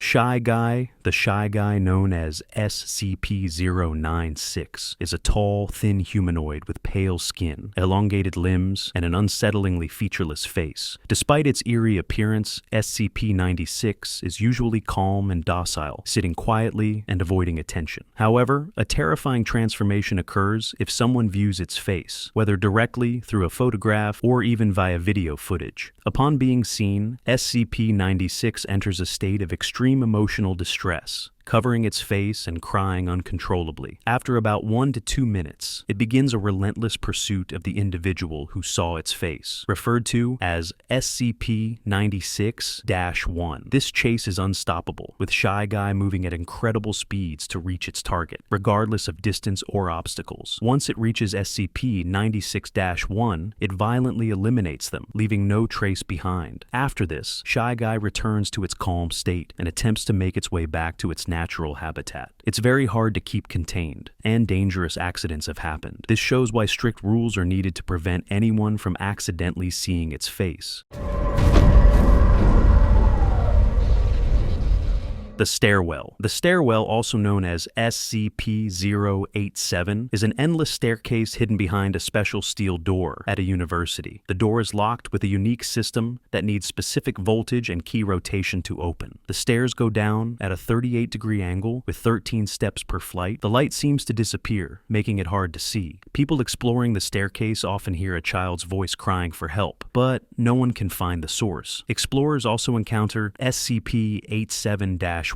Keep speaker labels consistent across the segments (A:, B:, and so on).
A: The shy guy known as SCP-096, is a tall, thin humanoid with pale skin, elongated limbs, and an unsettlingly featureless face. Despite its eerie appearance, SCP-96 is usually calm and docile, sitting quietly and avoiding attention. However, a terrifying transformation occurs if someone views its face, whether directly through a photograph or even via video footage. Upon being seen, SCP-96 enters a state of extreme emotional distress, covering its face and crying uncontrollably. After about 1 to 2 minutes, it begins a relentless pursuit of the individual who saw its face, referred to as SCP-96-1. This chase is unstoppable, with Shy Guy moving at incredible speeds to reach its target, regardless of distance or obstacles. Once it reaches SCP-96-1, it violently eliminates them, leaving no trace behind. After this, Shy Guy returns to its calm state and attempts to make its way back to its natural habitat. It's very hard to keep contained, and dangerous accidents have happened. This shows why strict rules are needed to prevent anyone from accidentally seeing its face. The Stairwell. The Stairwell, also known as SCP-087, is an endless staircase hidden behind a special steel door at a university. The door is locked with a unique system that needs specific voltage and key rotation to open. The stairs go down at a 38-degree angle with 13 steps per flight. The light seems to disappear, making it hard to see. People exploring the staircase often hear a child's voice crying for help, but no one can find the source. Explorers also encounter SCP-87-1,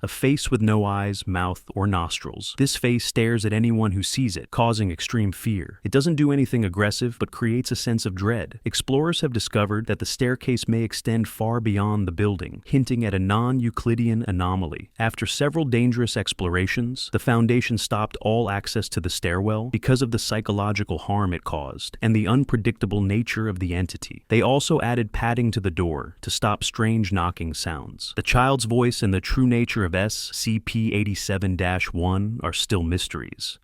A: a face with no eyes, mouth, or nostrils. This face stares at anyone who sees it, causing extreme fear. It doesn't do anything aggressive, but creates a sense of dread. Explorers have discovered that the staircase may extend far beyond the building, hinting at a non-Euclidean anomaly. After several dangerous explorations, the Foundation stopped all access to the stairwell because of the psychological harm it caused and the unpredictable nature of the entity. They also added padding to the door to stop strange knocking sounds. The child's voice and the true nature of SCP-87-1 are still mysteries.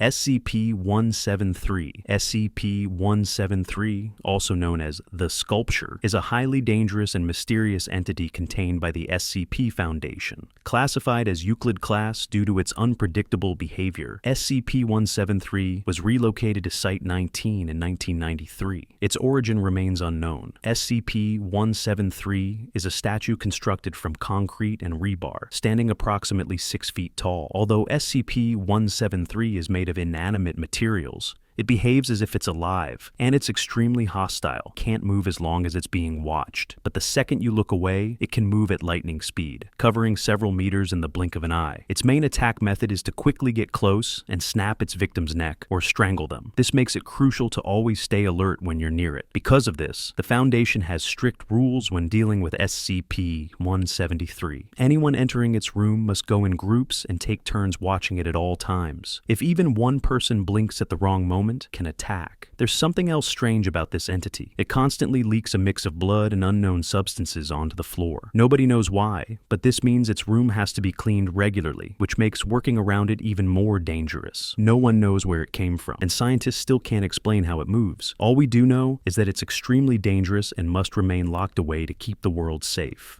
A: SCP-173. SCP-173, also known as the Sculpture, is a highly dangerous and mysterious entity contained by the SCP Foundation. Classified as Euclid class due to its unpredictable behavior, SCP-173 was relocated to Site-19 in 1993. Its origin remains unknown. SCP-173 is a statue constructed from concrete and rebar, standing approximately 6 feet tall. Although SCP-173 is made of inanimate materials, it behaves as if it's alive, and it's extremely hostile, can't move as long as it's being watched. But the second you look away, it can move at lightning speed, covering several meters in the blink of an eye. Its main attack method is to quickly get close and snap its victim's neck or strangle them. This makes it crucial to always stay alert when you're near it. Because of this, the Foundation has strict rules when dealing with SCP-173. Anyone entering its room must go in groups and take turns watching it at all times. If even one person blinks at the wrong moment, can attack. There's something else strange about this entity. It constantly leaks a mix of blood and unknown substances onto the floor. Nobody knows why, but this means its room has to be cleaned regularly, which makes working around it even more dangerous. No one knows where it came from, and scientists still can't explain how it moves. All we do know is that it's extremely dangerous and must remain locked away to keep the world safe.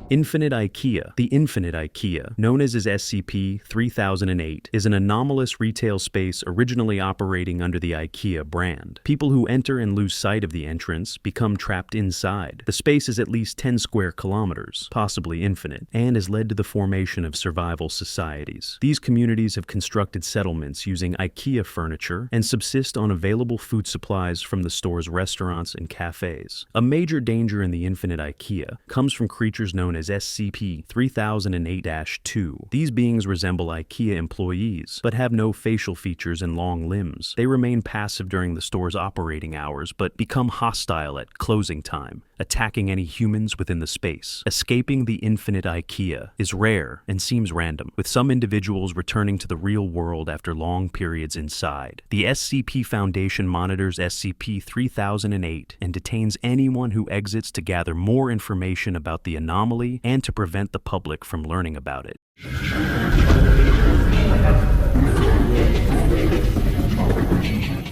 A: Infinite IKEA. The Infinite IKEA, known as SCP-3008, is an anomalous retail space originally operating under the IKEA brand. People who enter and lose sight of the entrance become trapped inside. The space is at least 10 square kilometers, possibly infinite, and has led to the formation of survival societies. These communities have constructed settlements using IKEA furniture and subsist on available food supplies from the store's restaurants and cafes. A major danger in the Infinite IKEA comes from creatures known as SCP-3008-2. These beings resemble IKEA employees, but have no facial features and long limbs. They remain passive during the store's operating hours, but become hostile at closing time, attacking any humans within the space. Escaping the Infinite IKEA is rare and seems random, with some individuals returning to the real world after long periods inside. The SCP Foundation monitors SCP-3008 and detains anyone who exits to gather more information about the anomaly and to prevent the public from learning about it.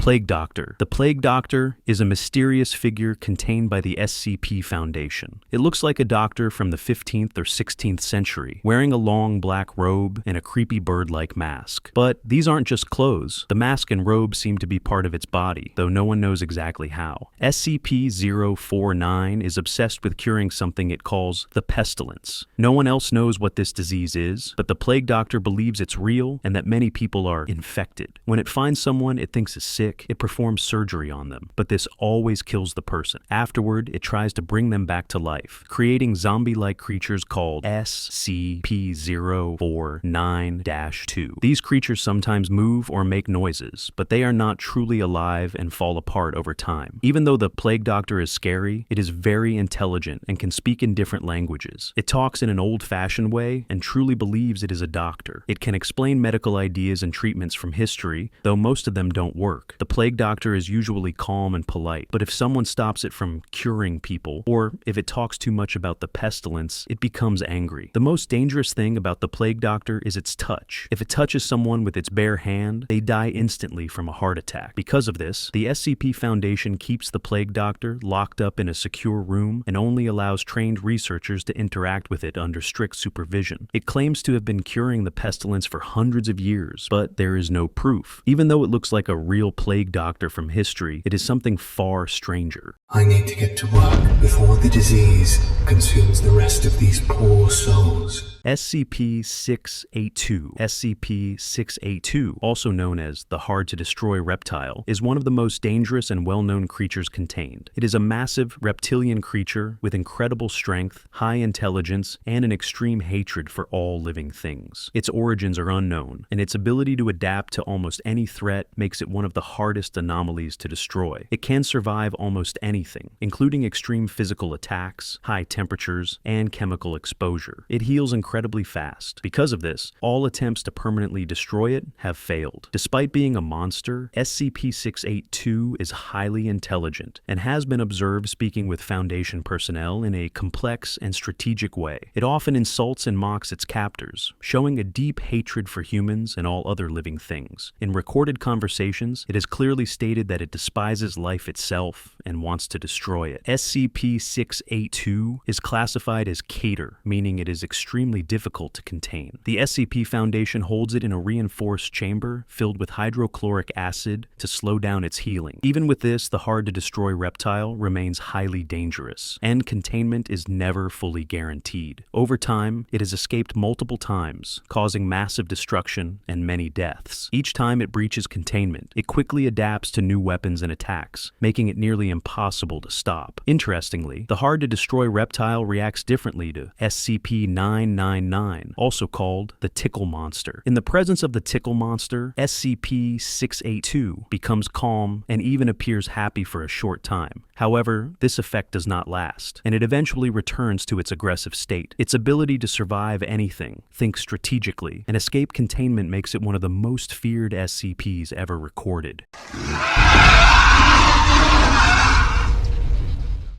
A: Plague Doctor. The Plague Doctor is a mysterious figure contained by the SCP Foundation. It looks like a doctor from the 15th or 16th century, wearing a long black robe and a creepy bird-like mask. But these aren't just clothes. The mask and robe seem to be part of its body, though no one knows exactly how. SCP-049 is obsessed with curing something it calls the pestilence. No one else knows what this disease is, but the Plague Doctor believes it's real and that many people are infected. When it finds someone it thinks is sick, it performs surgery on them, but this always kills the person. Afterward, it tries to bring them back to life, creating zombie-like creatures called SCP-049-2. These creatures sometimes move or make noises, but they are not truly alive and fall apart over time. Even though the Plague Doctor is scary, it is very intelligent and can speak in different languages. It talks in an old-fashioned way and truly believes it is a doctor. It can explain medical ideas and treatments from history, though most of them don't work. The Plague Doctor is usually calm and polite, but if someone stops it from curing people, or if it talks too much about the pestilence, it becomes angry. The most dangerous thing about the Plague Doctor is its touch. If it touches someone with its bare hand, they die instantly from a heart attack. Because of this, the SCP Foundation keeps the Plague Doctor locked up in a secure room and only allows trained researchers to interact with it under strict supervision. It claims to have been curing the pestilence for hundreds of years, but there is no proof. Even though it looks like a real Plague Doctor from history, it is something far stranger.
B: I need to get to work before the disease consumes the rest of these poor souls.
A: SCP-682. SCP-682, also known as the hard-to-destroy reptile, is one of the most dangerous and well-known creatures contained. It is a massive reptilian creature with incredible strength, high intelligence, and an extreme hatred for all living things. Its origins are unknown, and its ability to adapt to almost any threat makes it one of the hardest anomalies to destroy. It can survive almost anything, including extreme physical attacks, high temperatures, and chemical exposure. It heals incredibly fast. Because of this, all attempts to permanently destroy it have failed. Despite being a monster, SCP-682 is highly intelligent and has been observed speaking with Foundation personnel in a complex and strategic way. It often insults and mocks its captors, showing a deep hatred for humans and all other living things. In recorded conversations, it has clearly stated that it despises life itself and wants to destroy it. SCP-682 is classified as Cater, meaning it is extremely difficult to contain. The SCP Foundation holds it in a reinforced chamber filled with hydrochloric acid to slow down its healing. Even with this, the hard-to-destroy reptile remains highly dangerous, and containment is never fully guaranteed. Over time, it has escaped multiple times, causing massive destruction and many deaths. Each time it breaches containment, it quickly adapts to new weapons and attacks, making it nearly impossible to stop. Interestingly, the hard-to-destroy reptile reacts differently to SCP-999, also called the Tickle Monster. In the presence of the Tickle Monster, SCP-682 becomes calm and even appears happy for a short time. However, this effect does not last, and it eventually returns to its aggressive state. Its ability to survive anything, think strategically, and escape containment makes it one of the most feared SCPs ever recorded.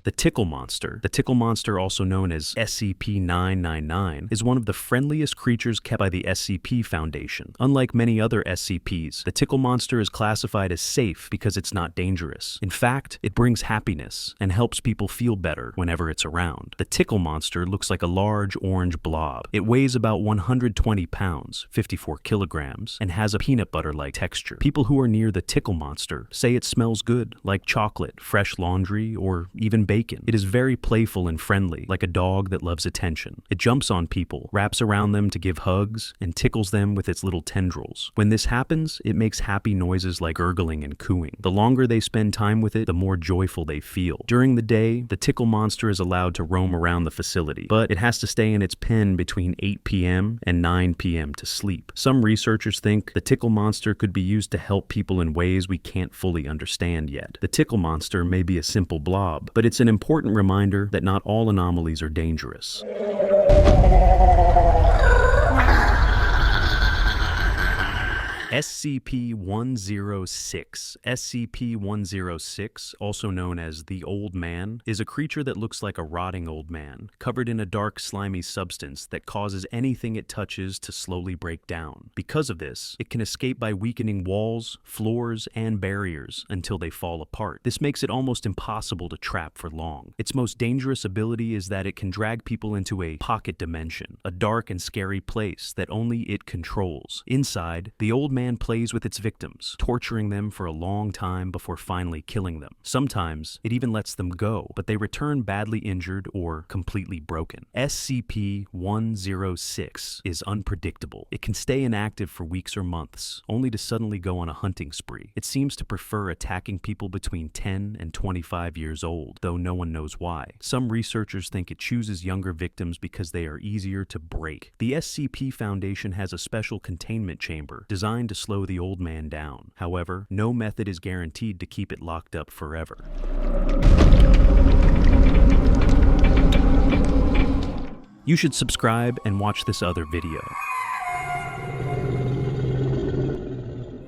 A: The Tickle Monster, also known as SCP-999, is one of the friendliest creatures kept by the SCP Foundation. Unlike many other SCPs, the Tickle Monster is classified as safe because it's not dangerous. In fact, it brings happiness and helps people feel better whenever it's around. The Tickle Monster looks like a large orange blob. It weighs about 120 pounds, 54 kilograms, and has a peanut butter-like texture. People who are near the Tickle Monster say it smells good, like chocolate, fresh laundry, or even bacon. It is very playful and friendly, like a dog that loves attention. It jumps on people, wraps around them to give hugs, and tickles them with its little tendrils. When this happens, it makes happy noises like gurgling and cooing. The longer they spend time with it, the more joyful they feel. During the day, the Tickle Monster is allowed to roam around the facility, but it has to stay in its pen between 8 p.m. and 9 p.m. to sleep. Some researchers think the Tickle Monster could be used to help people in ways we can't fully understand yet. The Tickle Monster may be a simple blob, but it's an important reminder that not all anomalies are dangerous. SCP-106. SCP-106, also known as the Old Man, is a creature that looks like a rotting old man, covered in a dark, slimy substance that causes anything it touches to slowly break down. Because of this, it can escape by weakening walls, floors, and barriers until they fall apart. This makes it almost impossible to trap for long. Its most dangerous ability is that it can drag people into a pocket dimension, a dark and scary place that only it controls. Inside, the Old Man plays with its victims, torturing them for a long time before finally killing them. Sometimes, it even lets them go, but they return badly injured or completely broken. SCP-106 is unpredictable. It can stay inactive for weeks or months, only to suddenly go on a hunting spree. It seems to prefer attacking people between 10 and 25 years old, though no one knows why. Some researchers think it chooses younger victims because they are easier to break. The SCP Foundation has a special containment chamber designed to slow the Old Man down. However, no method is guaranteed to keep it locked up forever. You should subscribe and watch this other video.